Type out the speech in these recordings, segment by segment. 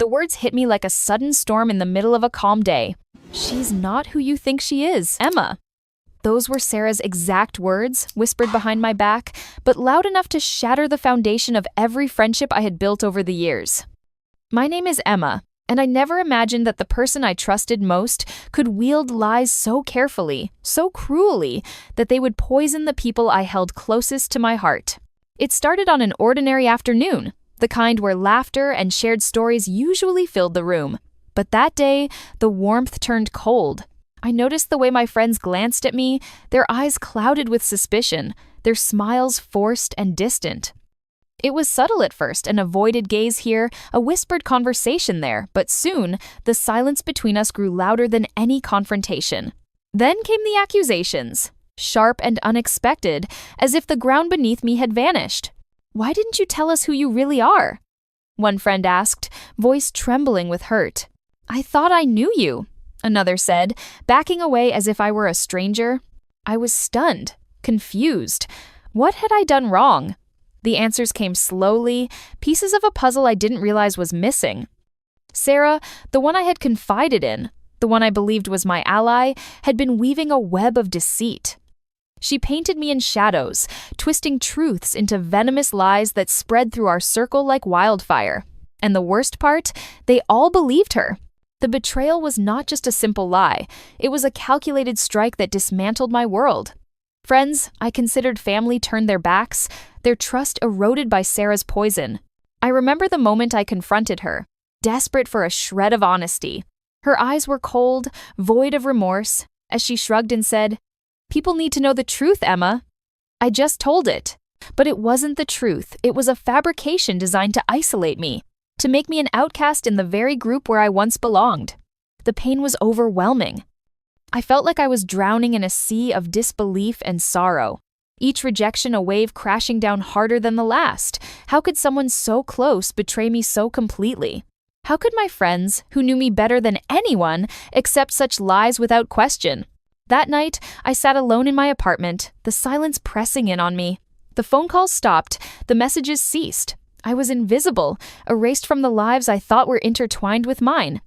The words hit me like a sudden storm in the middle of a calm day. "She's not who you think she is, Emma." Those were Sarah's exact words, whispered behind my back, but loud enough to shatter the foundation of every friendship I had built over the years. My name is Emma, and I never imagined that the person I trusted most could wield lies so carefully, so cruelly, that they would poison the people I held closest to my heart. It started on an ordinary afternoon, the kind where laughter and shared stories usually filled the room. But that day, the warmth turned cold. I noticed the way my friends glanced at me, their eyes clouded with suspicion, their smiles forced and distant. It was subtle at first, an avoided gaze here, a whispered conversation there, but soon, the silence between us grew louder than any confrontation. Then came the accusations, sharp and unexpected, as if the ground beneath me had vanished. "Why didn't you tell us who you really are?" one friend asked, voice trembling with hurt. "I thought I knew you," another said, backing away as if I were a stranger. I was stunned, confused. What had I done wrong? The answers came slowly, pieces of a puzzle I didn't realize was missing. Sarah, the one I had confided in, the one I believed was my ally, had been weaving a web of deceit. She painted me in shadows, twisting truths into venomous lies that spread through our circle like wildfire. And the worst part, they all believed her. The betrayal was not just a simple lie, it was a calculated strike that dismantled my world. Friends I considered family turned their backs, their trust eroded by Sarah's poison. I remember the moment I confronted her, desperate for a shred of honesty. Her eyes were cold, void of remorse, as she shrugged and said, "People need to know the truth, Emma." I just told it. But it wasn't the truth, it was a fabrication designed to isolate me, to make me an outcast in the very group where I once belonged. The pain was overwhelming. I felt like I was drowning in a sea of disbelief and sorrow. Each rejection a wave crashing down harder than the last. How could someone so close betray me so completely? How could my friends, who knew me better than anyone, accept such lies without question? That night, I sat alone in my apartment, the silence pressing in on me. The phone calls stopped, the messages ceased. I was invisible, erased from the lives I thought were intertwined with mine.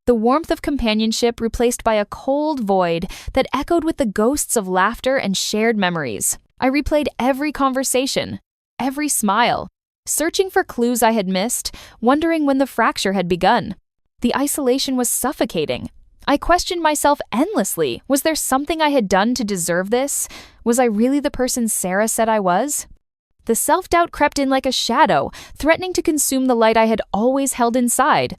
The warmth of companionship replaced by a cold void that echoed with the ghosts of laughter and shared memories. I replayed every conversation, every smile, searching for clues I had missed, wondering when the fracture had begun. The isolation was suffocating. I questioned myself endlessly. Was there something I had done to deserve this? Was I really the person Sarah said I was? The self-doubt crept in like a shadow, threatening to consume the light I had always held inside.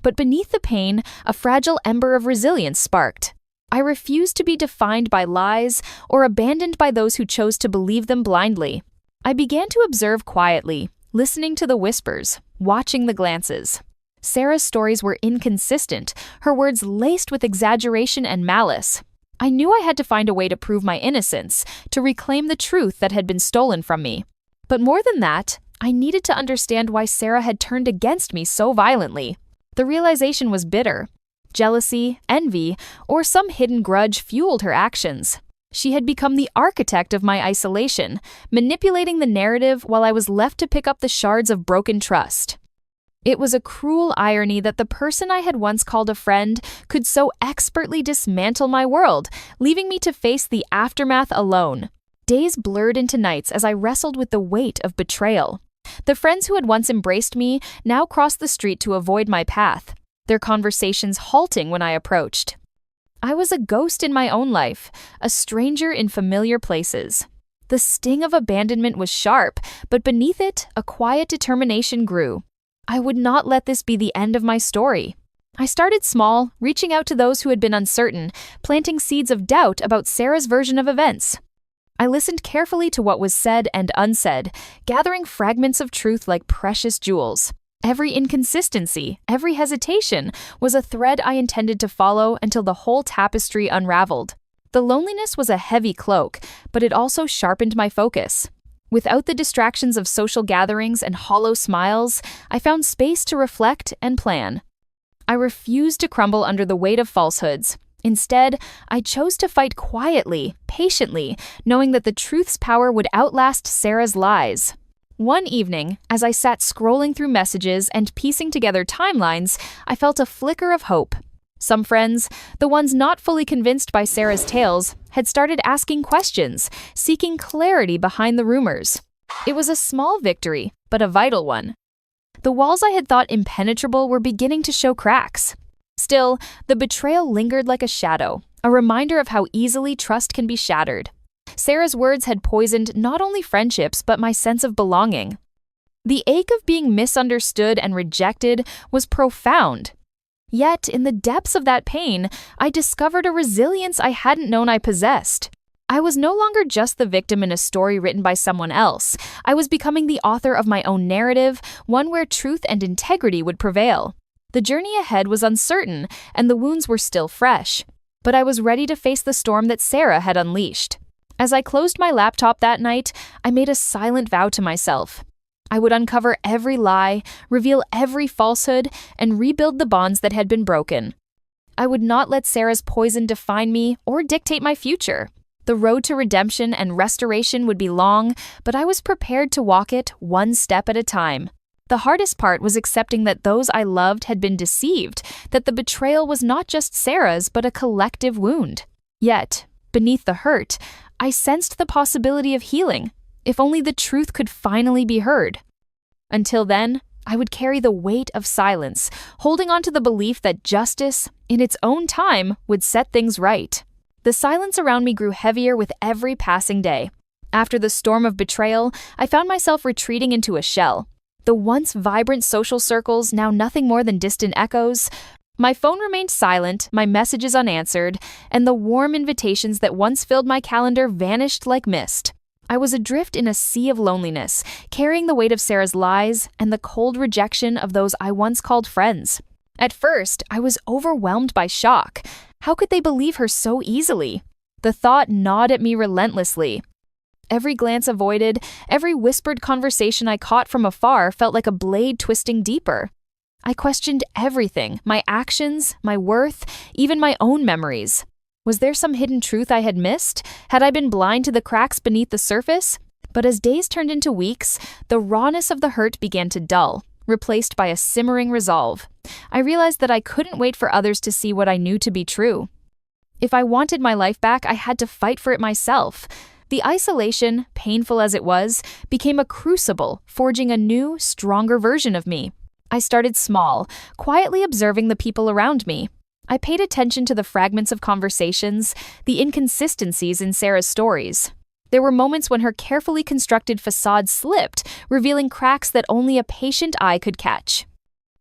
But beneath the pain, a fragile ember of resilience sparked. I refused to be defined by lies or abandoned by those who chose to believe them blindly. I began to observe quietly, listening to the whispers, watching the glances. Sarah's stories were inconsistent, her words laced with exaggeration and malice. I knew I had to find a way to prove my innocence, to reclaim the truth that had been stolen from me. But more than that, I needed to understand why Sarah had turned against me so violently. The realization was bitter. Jealousy, envy, or some hidden grudge fueled her actions. She had become the architect of my isolation, manipulating the narrative while I was left to pick up the shards of broken trust. It was a cruel irony that the person I had once called a friend could so expertly dismantle my world, leaving me to face the aftermath alone. Days blurred into nights as I wrestled with the weight of betrayal. The friends who had once embraced me now crossed the street to avoid my path, their conversations halting when I approached. I was a ghost in my own life, a stranger in familiar places. The sting of abandonment was sharp, but beneath it, a quiet determination grew. I would not let this be the end of my story. I started small, reaching out to those who had been uncertain, planting seeds of doubt about Sarah's version of events. I listened carefully to what was said and unsaid, gathering fragments of truth like precious jewels. Every inconsistency, every hesitation was a thread I intended to follow until the whole tapestry unraveled. The loneliness was a heavy cloak, but it also sharpened my focus. Without the distractions of social gatherings and hollow smiles, I found space to reflect and plan. I refused to crumble under the weight of falsehoods. Instead, I chose to fight quietly, patiently, knowing that the truth's power would outlast Sarah's lies. One evening, as I sat scrolling through messages and piecing together timelines, I felt a flicker of hope. Some friends, the ones not fully convinced by Sarah's tales, had started asking questions, seeking clarity behind the rumors. It was a small victory, but a vital one. The walls I had thought impenetrable were beginning to show cracks. Still, the betrayal lingered like a shadow, a reminder of how easily trust can be shattered. Sarah's words had poisoned not only friendships but my sense of belonging. The ache of being misunderstood and rejected was profound. Yet, in the depths of that pain, I discovered a resilience I hadn't known I possessed. I was no longer just the victim in a story written by someone else. I was becoming the author of my own narrative, one where truth and integrity would prevail. The journey ahead was uncertain, and the wounds were still fresh. But I was ready to face the storm that Sarah had unleashed. As I closed my laptop that night, I made a silent vow to myself. I would uncover every lie, reveal every falsehood, and rebuild the bonds that had been broken. I would not let Sarah's poison define me or dictate my future. The road to redemption and restoration would be long, but I was prepared to walk it one step at a time. The hardest part was accepting that those I loved had been deceived, that the betrayal was not just Sarah's but a collective wound. Yet, beneath the hurt, I sensed the possibility of healing, if only the truth could finally be heard. Until then, I would carry the weight of silence, holding on to the belief that justice, in its own time, would set things right. The silence around me grew heavier with every passing day. After the storm of betrayal, I found myself retreating into a shell. The once vibrant social circles, now nothing more than distant echoes. My phone remained silent, my messages unanswered, and the warm invitations that once filled my calendar vanished like mist. I was adrift in a sea of loneliness, carrying the weight of Sarah's lies and the cold rejection of those I once called friends. At first, I was overwhelmed by shock. How could they believe her so easily? The thought gnawed at me relentlessly. Every glance avoided, every whispered conversation I caught from afar felt like a blade twisting deeper. I questioned everything, my actions, my worth, even my own memories. Was there some hidden truth I had missed? Had I been blind to the cracks beneath the surface? But as days turned into weeks, the rawness of the hurt began to dull, replaced by a simmering resolve. I realized that I couldn't wait for others to see what I knew to be true. If I wanted my life back, I had to fight for it myself. The isolation, painful as it was, became a crucible, forging a new, stronger version of me. I started small, quietly observing the people around me. I paid attention to the fragments of conversations, the inconsistencies in Sarah's stories. There were moments when her carefully constructed facade slipped, revealing cracks that only a patient eye could catch.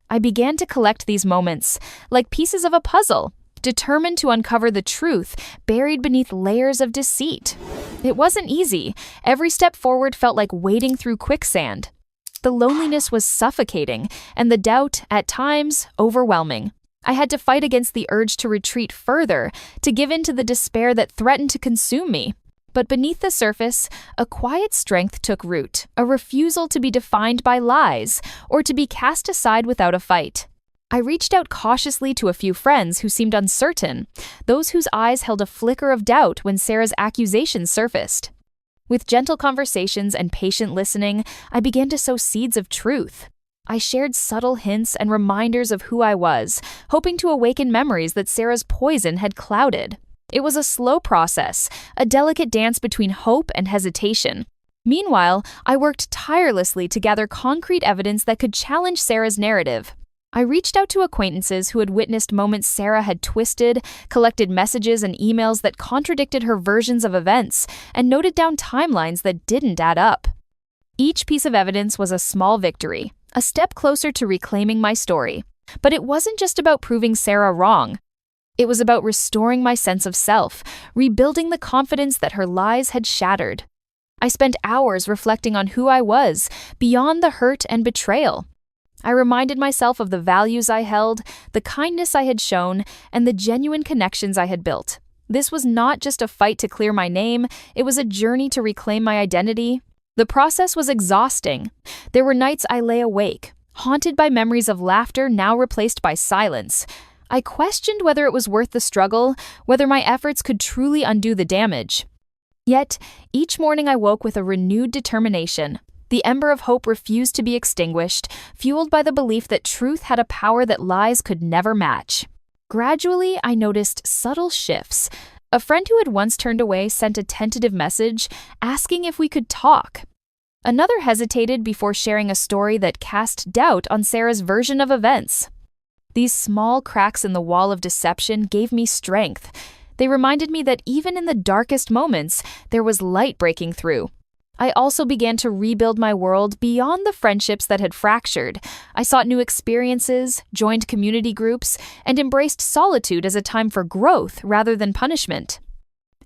I began to collect these moments, like pieces of a puzzle, determined to uncover the truth buried beneath layers of deceit. It wasn't easy. Every step forward felt like wading through quicksand. The loneliness was suffocating, and the doubt, at times, overwhelming. I had to fight against the urge to retreat further, to give in to the despair that threatened to consume me. But beneath the surface, a quiet strength took root, a refusal to be defined by lies, or to be cast aside without a fight. I reached out cautiously to a few friends who seemed uncertain, those whose eyes held a flicker of doubt when Sarah's accusations surfaced. With gentle conversations and patient listening, I began to sow seeds of truth. I shared subtle hints and reminders of who I was, hoping to awaken memories that Sarah's poison had clouded. It was a slow process, a delicate dance between hope and hesitation. Meanwhile, I worked tirelessly to gather concrete evidence that could challenge Sarah's narrative. I reached out to acquaintances who had witnessed moments Sarah had twisted, collected messages and emails that contradicted her versions of events, and noted down timelines that didn't add up. Each piece of evidence was a small victory, a step closer to reclaiming my story. But it wasn't just about proving Sarah wrong. It was about restoring my sense of self, rebuilding the confidence that her lies had shattered. I spent hours reflecting on who I was, beyond the hurt and betrayal. I reminded myself of the values I held, the kindness I had shown, and the genuine connections I had built. This was not just a fight to clear my name, it was a journey to reclaim my identity. The process was exhausting. There were nights I lay awake, haunted by memories of laughter now replaced by silence. I questioned whether it was worth the struggle, whether my efforts could truly undo the damage. Yet, each morning I woke with a renewed determination. The ember of hope refused to be extinguished, fueled by the belief that truth had a power that lies could never match. Gradually, I noticed subtle shifts. A friend who had once turned away sent a tentative message, asking if we could talk. Another hesitated before sharing a story that cast doubt on Sarah's version of events. These small cracks in the wall of deception gave me strength. They reminded me that even in the darkest moments, there was light breaking through. I also began to rebuild my world beyond the friendships that had fractured. I sought new experiences, joined community groups, and embraced solitude as a time for growth rather than punishment.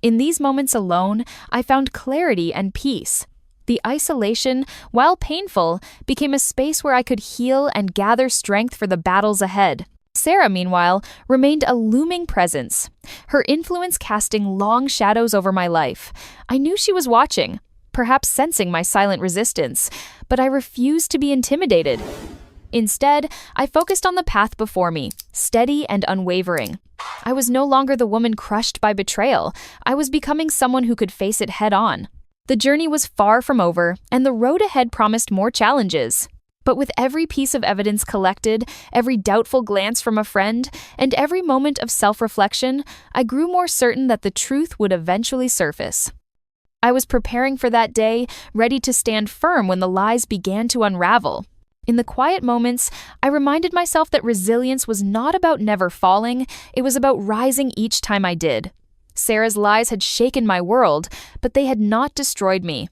In these moments alone, I found clarity and peace. The isolation, while painful, became a space where I could heal and gather strength for the battles ahead. Sarah, meanwhile, remained a looming presence, her influence casting long shadows over my life. I knew she was watching, perhaps sensing my silent resistance, but I refused to be intimidated. Instead, I focused on the path before me, steady and unwavering. I was no longer the woman crushed by betrayal. I was becoming someone who could face it head-on. The journey was far from over, and the road ahead promised more challenges. But with every piece of evidence collected, every doubtful glance from a friend, and every moment of self-reflection, I grew more certain that the truth would eventually surface. I was preparing for that day, ready to stand firm when the lies began to unravel. In the quiet moments, I reminded myself that resilience was not about never falling, it was about rising each time I did. Sarah's lies had shaken my world, but they had not destroyed me.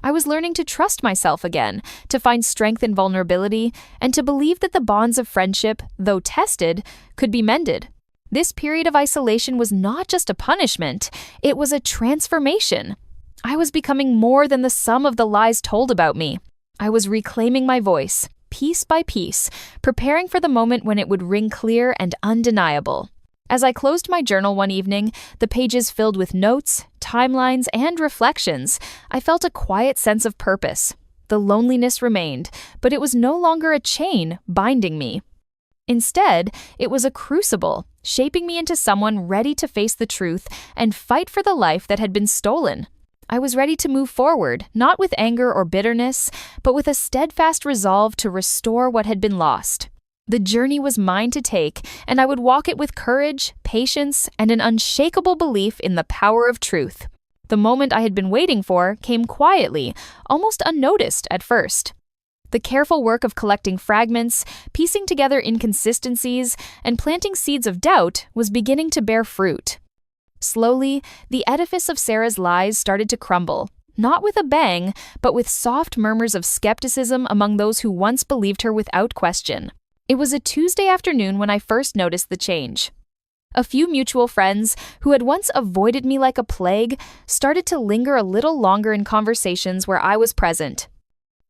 I was learning to trust myself again, to find strength in vulnerability, and to believe that the bonds of friendship, though tested, could be mended. This period of isolation was not just a punishment, it was a transformation. I was becoming more than the sum of the lies told about me. I was reclaiming my voice, piece by piece, preparing for the moment when it would ring clear and undeniable. As I closed my journal one evening, the pages filled with notes, timelines, and reflections, I felt a quiet sense of purpose. The loneliness remained, but it was no longer a chain binding me. Instead, it was a crucible, shaping me into someone ready to face the truth and fight for the life that had been stolen. I was ready to move forward, not with anger or bitterness, but with a steadfast resolve to restore what had been lost. The journey was mine to take, and I would walk it with courage, patience, and an unshakable belief in the power of truth. The moment I had been waiting for came quietly, almost unnoticed at first. The careful work of collecting fragments, piecing together inconsistencies, and planting seeds of doubt was beginning to bear fruit. Slowly, the edifice of Sarah's lies started to crumble, not with a bang, but with soft murmurs of skepticism among those who once believed her without question. It was a Tuesday afternoon when I first noticed the change. A few mutual friends, who had once avoided me like a plague, started to linger a little longer in conversations where I was present.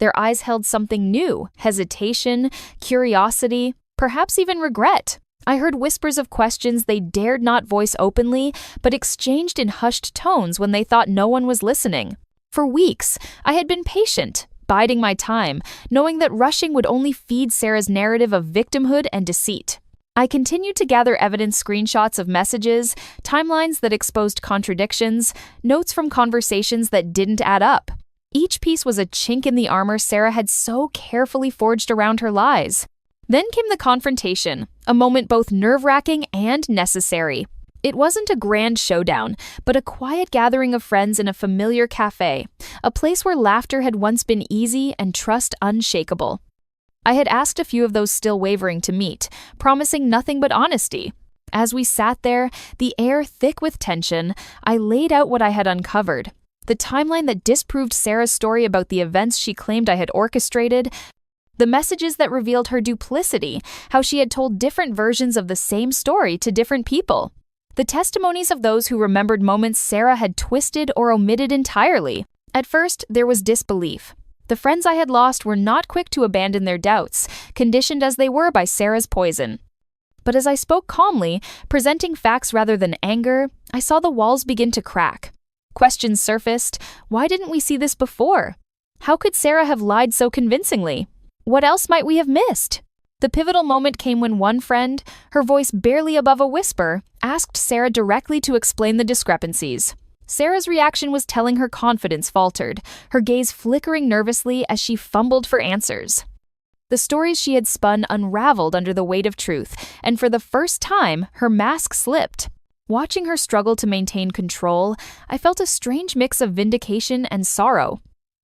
Their eyes held something new: hesitation, curiosity, perhaps even regret. I heard whispers of questions they dared not voice openly, but exchanged in hushed tones when they thought no one was listening. For weeks, I had been patient, biding my time, knowing that rushing would only feed Sarah's narrative of victimhood and deceit. I continued to gather evidence, screenshots of messages, timelines that exposed contradictions, notes from conversations that didn't add up. Each piece was a chink in the armor Sarah had so carefully forged around her lies. Then came the confrontation, a moment both nerve-wracking and necessary. It wasn't a grand showdown, but a quiet gathering of friends in a familiar cafe, a place where laughter had once been easy and trust unshakable. I had asked a few of those still wavering to meet, promising nothing but honesty. As we sat there, the air thick with tension, I laid out what I had uncovered. The timeline that disproved Sarah's story about the events she claimed I had orchestrated, the messages that revealed her duplicity, how she had told different versions of the same story to different people. The testimonies of those who remembered moments Sarah had twisted or omitted entirely. At first, there was disbelief. The friends I had lost were not quick to abandon their doubts, conditioned as they were by Sarah's poison. But as I spoke calmly, presenting facts rather than anger, I saw the walls begin to crack. Questions surfaced. Why didn't we see this before? How could Sarah have lied so convincingly? What else might we have missed? The pivotal moment came when one friend, her voice barely above a whisper, asked Sarah directly to explain the discrepancies. Sarah's reaction was telling her confidence faltered, her gaze flickering nervously as she fumbled for answers. The stories she had spun unraveled under the weight of truth, and for the first time, her mask slipped. Watching her struggle to maintain control, I felt a strange mix of vindication and sorrow.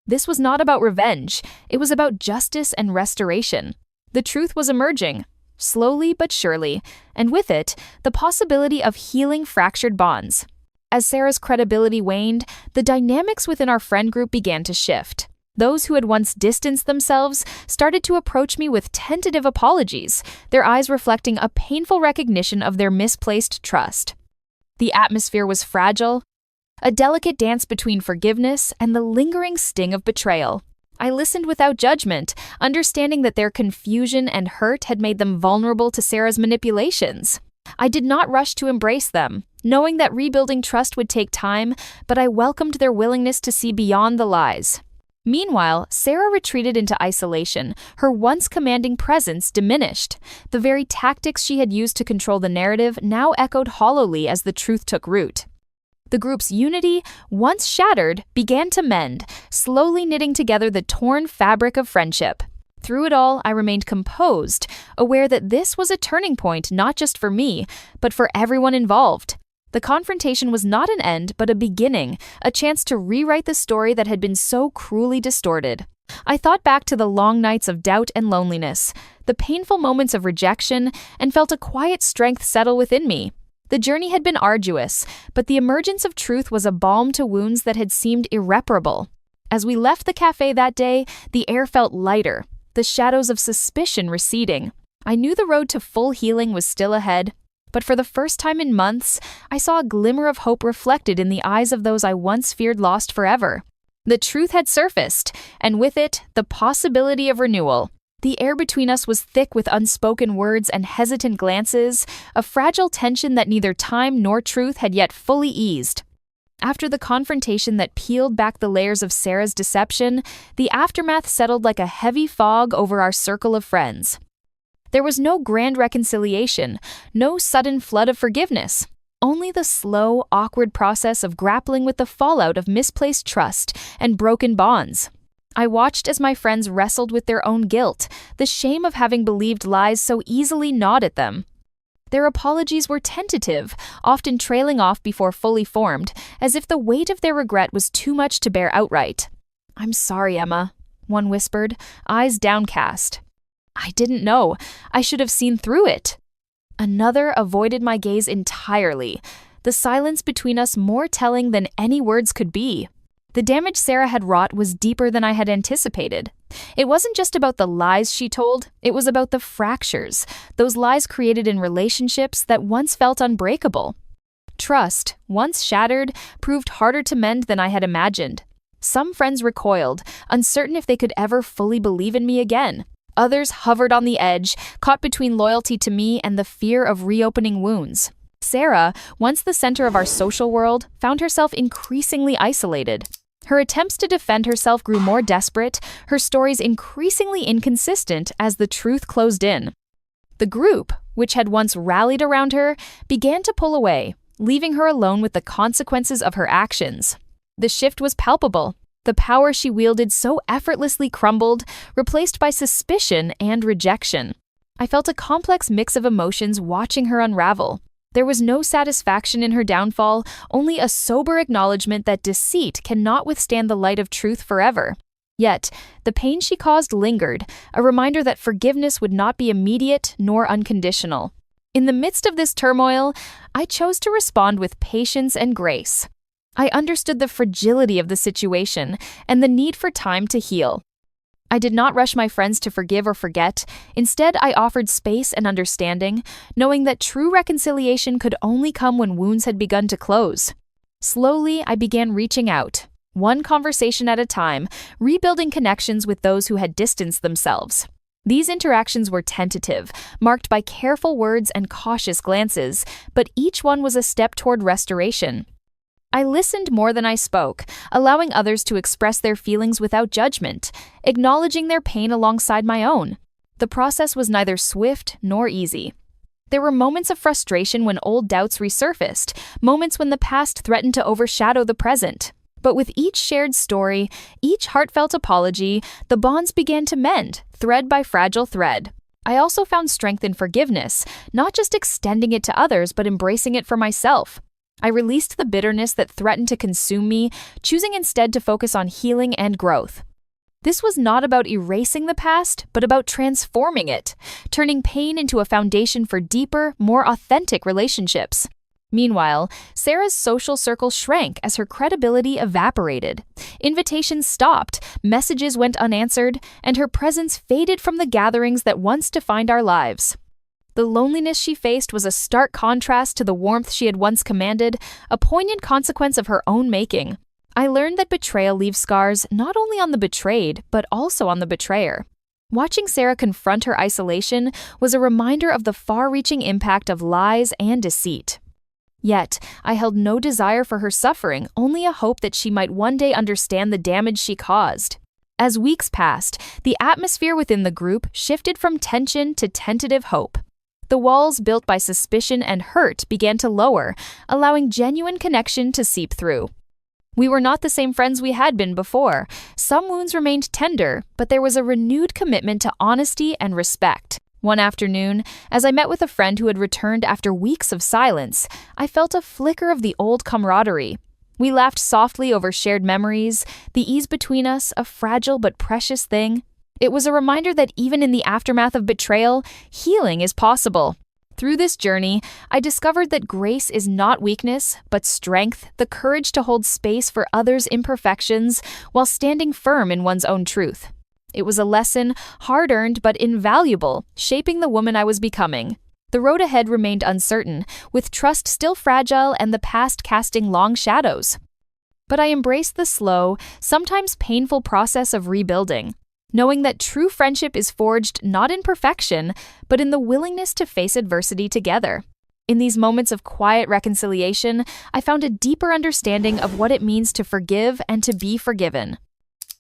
This was not about revenge, it was about justice and restoration. The truth was emerging, slowly but surely, and with it, the possibility of healing fractured bonds. As Sarah's credibility waned, the dynamics within our friend group began to shift. Those who had once distanced themselves started to approach me with tentative apologies, their eyes reflecting a painful recognition of their misplaced trust. The atmosphere was fragile, a delicate dance between forgiveness and the lingering sting of betrayal. I listened without judgment, understanding that their confusion and hurt had made them vulnerable to Sarah's manipulations. I did not rush to embrace them, knowing that rebuilding trust would take time, but I welcomed their willingness to see beyond the lies. Meanwhile, Sarah retreated into isolation, her once commanding presence diminished. The very tactics she had used to control the narrative now echoed hollowly as the truth took root. The group's unity, once shattered, began to mend, slowly knitting together the torn fabric of friendship. Through it all, I remained composed, aware that this was a turning point not just for me, but for everyone involved. The confrontation was not an end, but a beginning, a chance to rewrite the story that had been so cruelly distorted. I thought back to the long nights of doubt and loneliness, the painful moments of rejection, and felt a quiet strength settle within me. The journey had been arduous, but the emergence of truth was a balm to wounds that had seemed irreparable. As we left the cafe that day, the air felt lighter, the shadows of suspicion receding. I knew the road to full healing was still ahead, but for the first time in months, I saw a glimmer of hope reflected in the eyes of those I once feared lost forever. The truth had surfaced, and with it, the possibility of renewal. The air between us was thick with unspoken words and hesitant glances, a fragile tension that neither time nor truth had yet fully eased. After the confrontation that peeled back the layers of Sarah's deception, the aftermath settled like a heavy fog over our circle of friends. There was no grand reconciliation, no sudden flood of forgiveness, only the slow, awkward process of grappling with the fallout of misplaced trust and broken bonds. I watched as my friends wrestled with their own guilt, the shame of having believed lies so easily gnawed at them. Their apologies were tentative, often trailing off before fully formed, as if the weight of their regret was too much to bear outright. "I'm sorry, Emma," one whispered, eyes downcast. "I didn't know. I should have seen through it." Another avoided my gaze entirely, the silence between us more telling than any words could be. The damage Sarah had wrought was deeper than I had anticipated. It wasn't just about the lies she told, it was about the fractures, those lies created in relationships that once felt unbreakable. Trust, once shattered, proved harder to mend than I had imagined. Some friends recoiled, uncertain if they could ever fully believe in me again. Others hovered on the edge, caught between loyalty to me and the fear of reopening wounds. Sarah, once the center of our social world, found herself increasingly isolated. Her attempts to defend herself grew more desperate, her stories increasingly inconsistent as the truth closed in. The group, which had once rallied around her, began to pull away, leaving her alone with the consequences of her actions. The shift was palpable. The power she wielded so effortlessly crumbled, replaced by suspicion and rejection. I felt a complex mix of emotions watching her unravel. There was no satisfaction in her downfall, only a sober acknowledgement that deceit cannot withstand the light of truth forever. Yet, the pain she caused lingered, a reminder that forgiveness would not be immediate nor unconditional. In the midst of this turmoil, I chose to respond with patience and grace. I understood the fragility of the situation and the need for time to heal. I did not rush my friends to forgive or forget. Instead, I offered space and understanding, knowing that true reconciliation could only come when wounds had begun to close. Slowly, I began reaching out, one conversation at a time, rebuilding connections with those who had distanced themselves. These interactions were tentative, marked by careful words and cautious glances, but each one was a step toward restoration. I listened more than I spoke, allowing others to express their feelings without judgment, acknowledging their pain alongside my own. The process was neither swift nor easy. There were moments of frustration when old doubts resurfaced, moments when the past threatened to overshadow the present. But with each shared story, each heartfelt apology, the bonds began to mend, thread by fragile thread. I also found strength in forgiveness, not just extending it to others, but embracing it for myself. I released the bitterness that threatened to consume me, choosing instead to focus on healing and growth. This was not about erasing the past, but about transforming it, turning pain into a foundation for deeper, more authentic relationships. Meanwhile, Sarah's social circle shrank as her credibility evaporated. Invitations stopped, messages went unanswered, and her presence faded from the gatherings that once defined our lives. The loneliness she faced was a stark contrast to the warmth she had once commanded, a poignant consequence of her own making. I learned that betrayal leaves scars not only on the betrayed, but also on the betrayer. Watching Sarah confront her isolation was a reminder of the far-reaching impact of lies and deceit. Yet, I held no desire for her suffering, only a hope that she might one day understand the damage she caused. As weeks passed, the atmosphere within the group shifted from tension to tentative hope. The walls built by suspicion and hurt began to lower, allowing genuine connection to seep through. We were not the same friends we had been before. Some wounds remained tender, but there was a renewed commitment to honesty and respect. One afternoon, as I met with a friend who had returned after weeks of silence, I felt a flicker of the old camaraderie. We laughed softly over shared memories, the ease between us, a fragile but precious thing. It was a reminder that even in the aftermath of betrayal, healing is possible. Through this journey, I discovered that grace is not weakness, but strength, the courage to hold space for others' imperfections while standing firm in one's own truth. It was a lesson, hard-earned but invaluable, shaping the woman I was becoming. The road ahead remained uncertain, with trust still fragile and the past casting long shadows. But I embraced the slow, sometimes painful process of rebuilding, knowing that true friendship is forged not in perfection, but in the willingness to face adversity together. In these moments of quiet reconciliation, I found a deeper understanding of what it means to forgive and to be forgiven.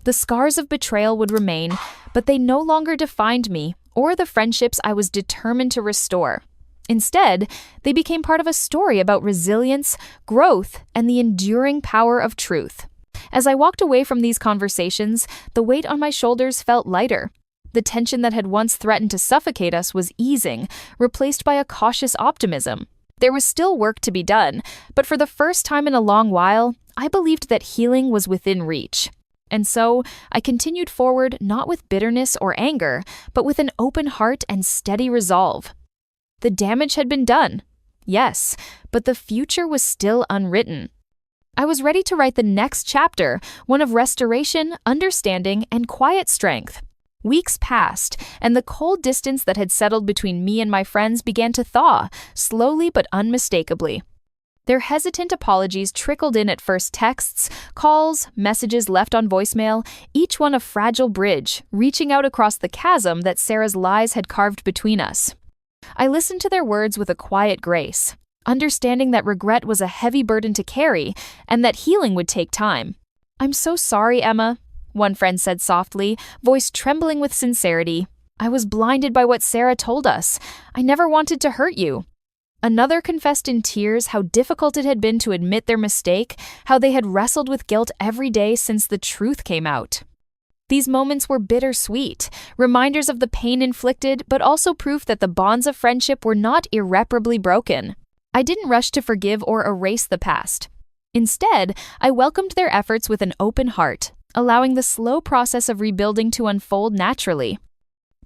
The scars of betrayal would remain, but they no longer defined me or the friendships I was determined to restore. Instead, they became part of a story about resilience, growth, and the enduring power of truth. As I walked away from these conversations, the weight on my shoulders felt lighter. The tension that had once threatened to suffocate us was easing, replaced by a cautious optimism. There was still work to be done, but for the first time in a long while, I believed that healing was within reach. And so, I continued forward not with bitterness or anger, but with an open heart and steady resolve. The damage had been done, yes, but the future was still unwritten. I was ready to write the next chapter, one of restoration, understanding, and quiet strength. Weeks passed, and the cold distance that had settled between me and my friends began to thaw, slowly but unmistakably. Their hesitant apologies trickled in at first texts, calls, messages left on voicemail, each one a fragile bridge, reaching out across the chasm that Sarah's lies had carved between us. I listened to their words with a quiet grace, understanding that regret was a heavy burden to carry and that healing would take time. "I'm so sorry, Emma," one friend said softly, voice trembling with sincerity. "I was blinded by what Sarah told us. I never wanted to hurt you." Another confessed in tears how difficult it had been to admit their mistake, how they had wrestled with guilt every day since the truth came out. These moments were bittersweet, reminders of the pain inflicted, but also proof that the bonds of friendship were not irreparably broken. I didn't rush to forgive or erase the past. Instead, I welcomed their efforts with an open heart, allowing the slow process of rebuilding to unfold naturally.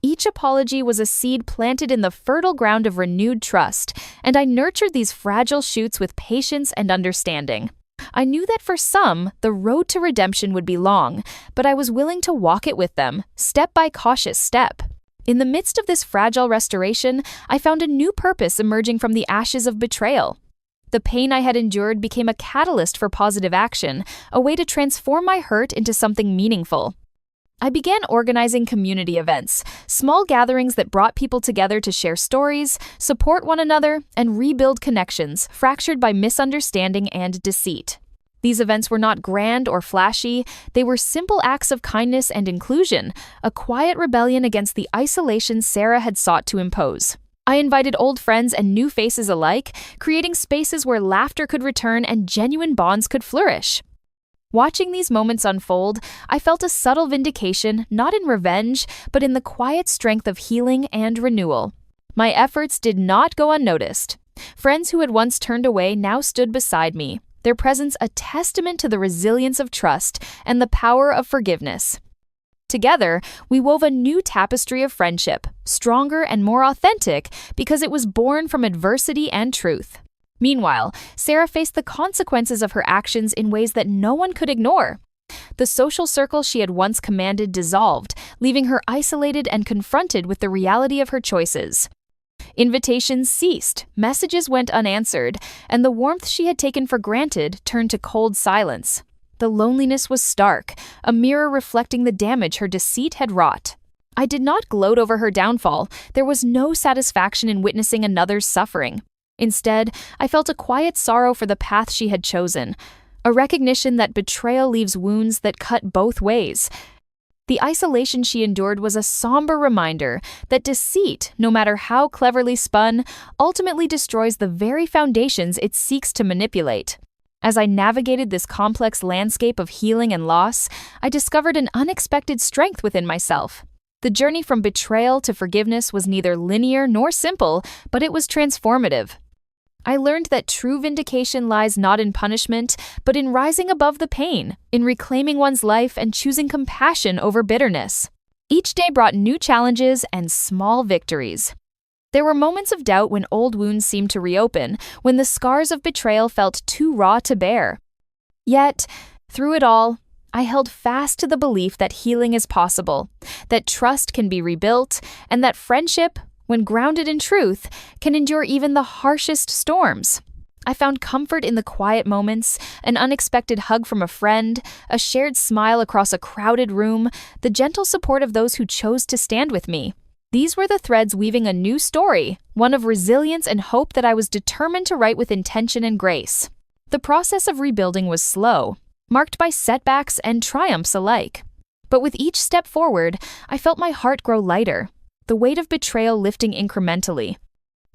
Each apology was a seed planted in the fertile ground of renewed trust, and I nurtured these fragile shoots with patience and understanding. I knew that for some, the road to redemption would be long, but I was willing to walk it with them, step by cautious step. In the midst of this fragile restoration, I found a new purpose emerging from the ashes of betrayal. The pain I had endured became a catalyst for positive action, a way to transform my hurt into something meaningful. I began organizing community events, small gatherings that brought people together to share stories, support one another, and rebuild connections fractured by misunderstanding and deceit. These events were not grand or flashy, they were simple acts of kindness and inclusion, a quiet rebellion against the isolation Sarah had sought to impose. I invited old friends and new faces alike, creating spaces where laughter could return and genuine bonds could flourish. Watching these moments unfold, I felt a subtle vindication, not in revenge, but in the quiet strength of healing and renewal. My efforts did not go unnoticed. Friends who had once turned away now stood beside me, their presence a testament to the resilience of trust and the power of forgiveness. Together, we wove a new tapestry of friendship, stronger and more authentic because it was born from adversity and truth. Meanwhile, Sarah faced the consequences of her actions in ways that no one could ignore. The social circle she had once commanded dissolved, leaving her isolated and confronted with the reality of her choices. Invitations ceased, messages went unanswered, and the warmth she had taken for granted turned to cold silence. The loneliness was stark, a mirror reflecting the damage her deceit had wrought. I did not gloat over her downfall. There was no satisfaction in witnessing another's suffering. Instead, I felt a quiet sorrow for the path she had chosen, a recognition that betrayal leaves wounds that cut both ways. The isolation she endured was a somber reminder that deceit, no matter how cleverly spun, ultimately destroys the very foundations it seeks to manipulate. As I navigated this complex landscape of healing and loss, I discovered an unexpected strength within myself. The journey from betrayal to forgiveness was neither linear nor simple, but it was transformative. I learned that true vindication lies not in punishment, but in rising above the pain, in reclaiming one's life and choosing compassion over bitterness. Each day brought new challenges and small victories. There were moments of doubt when old wounds seemed to reopen, when the scars of betrayal felt too raw to bear. Yet, through it all, I held fast to the belief that healing is possible, that trust can be rebuilt, and that friendship, when grounded in truth, can endure even the harshest storms. I found comfort in the quiet moments, an unexpected hug from a friend, a shared smile across a crowded room, the gentle support of those who chose to stand with me. These were the threads weaving a new story, one of resilience and hope that I was determined to write with intention and grace. The process of rebuilding was slow, marked by setbacks and triumphs alike. But with each step forward, I felt my heart grow lighter, the weight of betrayal lifting incrementally.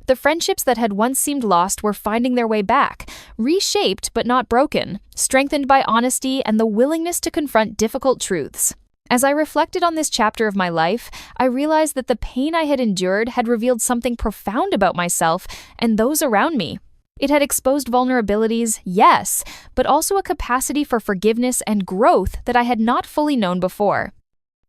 The friendships that had once seemed lost were finding their way back, reshaped but not broken, strengthened by honesty and the willingness to confront difficult truths. As I reflected on this chapter of my life, I realized that the pain I had endured had revealed something profound about myself and those around me. It had exposed vulnerabilities, yes, but also a capacity for forgiveness and growth that I had not fully known before.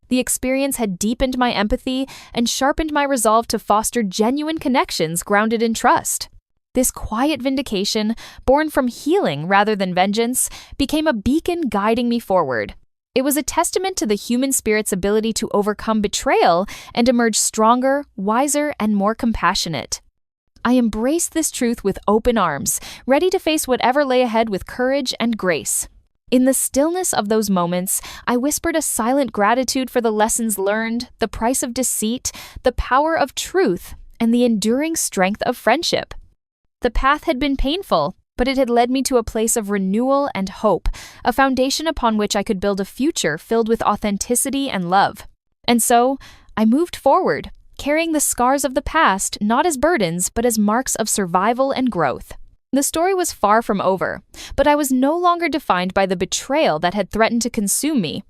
The experience had deepened my empathy and sharpened my resolve to foster genuine connections grounded in trust. This quiet vindication, born from healing rather than vengeance, became a beacon guiding me forward. It was a testament to the human spirit's ability to overcome betrayal and emerge stronger, wiser, and more compassionate. I embraced this truth with open arms, ready to face whatever lay ahead with courage and grace. In the stillness of those moments, I whispered a silent gratitude for the lessons learned, the price of deceit, the power of truth, and the enduring strength of friendship. The path had been painful, but it had led me to a place of renewal and hope, a foundation upon which I could build a future filled with authenticity and love. And so, I moved forward, carrying the scars of the past not as burdens but as marks of survival and growth. The story was far from over, but I was no longer defined by the betrayal that had threatened to consume me.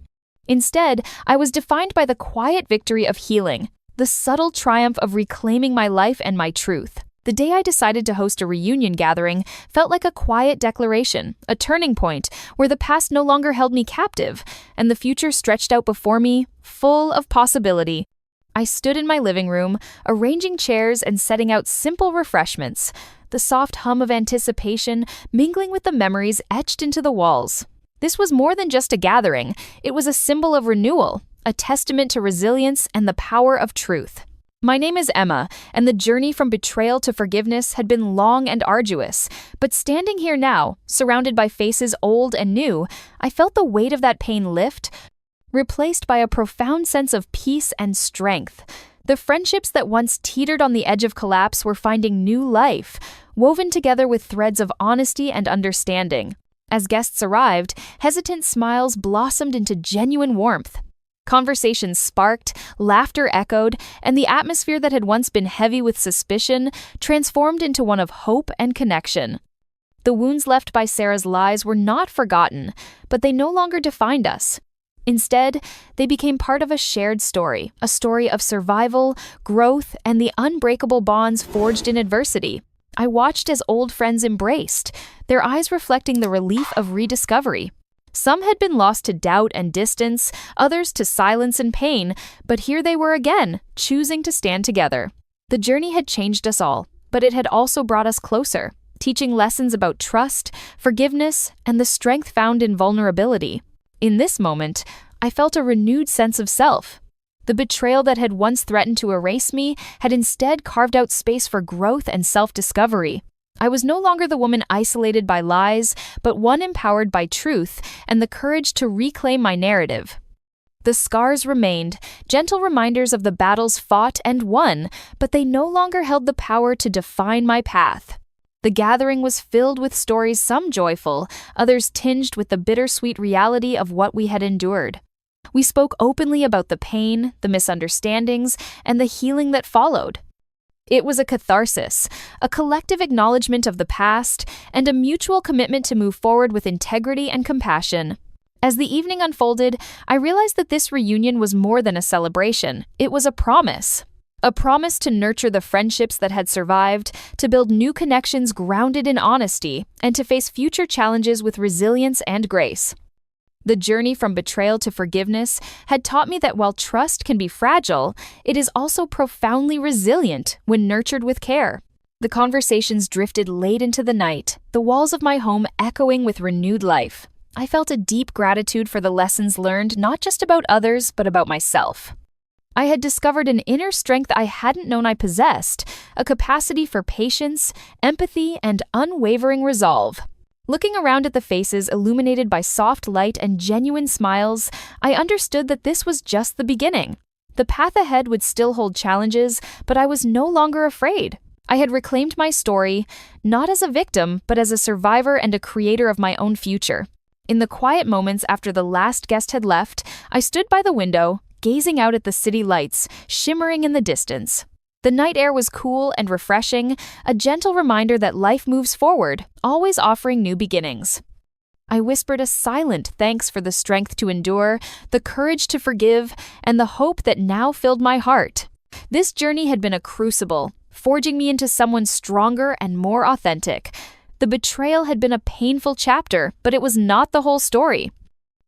Instead, I was defined by the quiet victory of healing, the subtle triumph of reclaiming my life and my truth. The day I decided to host a reunion gathering felt like a quiet declaration, a turning point where the past no longer held me captive, and the future stretched out before me, full of possibility. I stood in my living room, arranging chairs and setting out simple refreshments, the soft hum of anticipation mingling with the memories etched into the walls. This was more than just a gathering, it was a symbol of renewal, a testament to resilience and the power of truth. My name is Emma, and the journey from betrayal to forgiveness had been long and arduous, but standing here now, surrounded by faces old and new, I felt the weight of that pain lift, replaced by a profound sense of peace and strength. The friendships that once teetered on the edge of collapse were finding new life, woven together with threads of honesty and understanding. As guests arrived, hesitant smiles blossomed into genuine warmth. Conversations sparked, laughter echoed, and the atmosphere that had once been heavy with suspicion transformed into one of hope and connection. The wounds left by Sarah's lies were not forgotten, but they no longer defined us. Instead, they became part of a shared story, a story of survival, growth, and the unbreakable bonds forged in adversity. I watched as old friends embraced, their eyes reflecting the relief of rediscovery. Some had been lost to doubt and distance, others to silence and pain, but here they were again, choosing to stand together. The journey had changed us all, but it had also brought us closer, teaching lessons about trust, forgiveness, and the strength found in vulnerability. In this moment, I felt a renewed sense of self. The betrayal that had once threatened to erase me had instead carved out space for growth and self-discovery. I was no longer the woman isolated by lies, but one empowered by truth and the courage to reclaim my narrative. The scars remained, gentle reminders of the battles fought and won, but they no longer held the power to define my path. The gathering was filled with stories, some joyful, others tinged with the bittersweet reality of what we had endured. We spoke openly about the pain, the misunderstandings, and the healing that followed. It was a catharsis, a collective acknowledgement of the past, and a mutual commitment to move forward with integrity and compassion. As the evening unfolded, I realized that this reunion was more than a celebration. It was a promise. A promise to nurture the friendships that had survived, to build new connections grounded in honesty, and to face future challenges with resilience and grace. The journey from betrayal to forgiveness had taught me that while trust can be fragile, it is also profoundly resilient when nurtured with care. The conversations drifted late into the night, the walls of my home echoing with renewed life. I felt a deep gratitude for the lessons learned, not just about others, but about myself. I had discovered an inner strength I hadn't known I possessed, a capacity for patience, empathy, and unwavering resolve. Looking around at the faces illuminated by soft light and genuine smiles, I understood that this was just the beginning. The path ahead would still hold challenges, but I was no longer afraid. I had reclaimed my story, not as a victim, but as a survivor and a creator of my own future. In the quiet moments after the last guest had left, I stood by the window, gazing out at the city lights, shimmering in the distance. The night air was cool and refreshing, a gentle reminder that life moves forward, always offering new beginnings. I whispered a silent thanks for the strength to endure, the courage to forgive, and the hope that now filled my heart. This journey had been a crucible, forging me into someone stronger and more authentic. The betrayal had been a painful chapter, but it was not the whole story.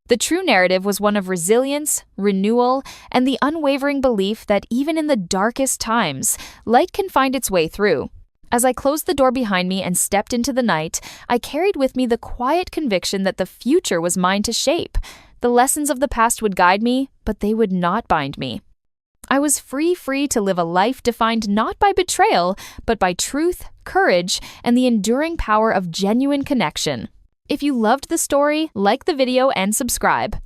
The true narrative was one of resilience, renewal, and the unwavering belief that even in the darkest times, light can find its way through. As I closed the door behind me and stepped into the night, I carried with me the quiet conviction that the future was mine to shape. The lessons of the past would guide me, but they would not bind me. I was free to live a life defined not by betrayal, but by truth, courage, and the enduring power of genuine connection. If you loved the story, like the video and subscribe.